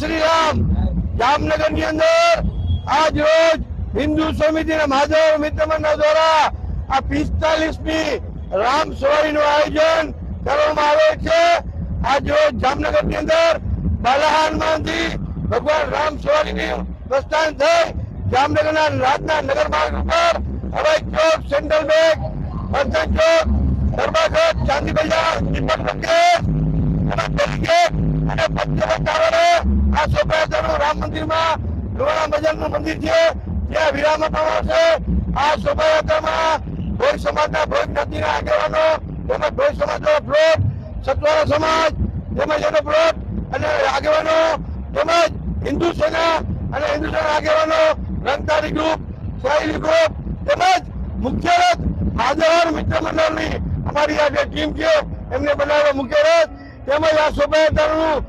શ્રી રામ. જામનગર ની અંદર આજ રોજ હિન્દુ સમિતિ અને માધવ મિત્ર મંડળ દ્વારા આ 45મી રામ સવારીનું આયોજન કરવામાં આવે છે. આજ રોજ જામનગર ની અંદર બાલાહાનમાંથી ભગવાન રામ સવારીનું પ્રસ્થાન થઈ જામનગરના રાજના નગર માર્ગ ઉપર હવાઈ ચોક, સેન્ટ્રલ બેંક, વર્ધન ચોક, દરબારગઢ, ચાંદી બજાર, દીપક મંદિર અને આ શોભાયાત્રાનું રામ મંદિરમાં લોણા બજારનું મંદિર છે ત્યાં વિરામ આપવામાં આવશે. આ શોભાયાત્રામાં ભોઈ સમાજના ભોઈ જ્ઞાતિના આગેવાનો તેમજ ભોઈ સમાજનો પ્લોટ, સતવારા સમાજ તેમજ એનો પ્લોટ અને આગેવાનો તેમજ હિન્દુ સેના અને હિન્દુ સેના આગેવાનો, રંગતારી ગ્રુપ, સાહિલી ગ્રુપ તેમજ મુખ્ય રથ હાજર મિત્ર મંડળની અમારી આ જે ટીમ છે એમને બનાવેલો મુખ્ય રથ તેમજ આ શોભાયાત્રાનું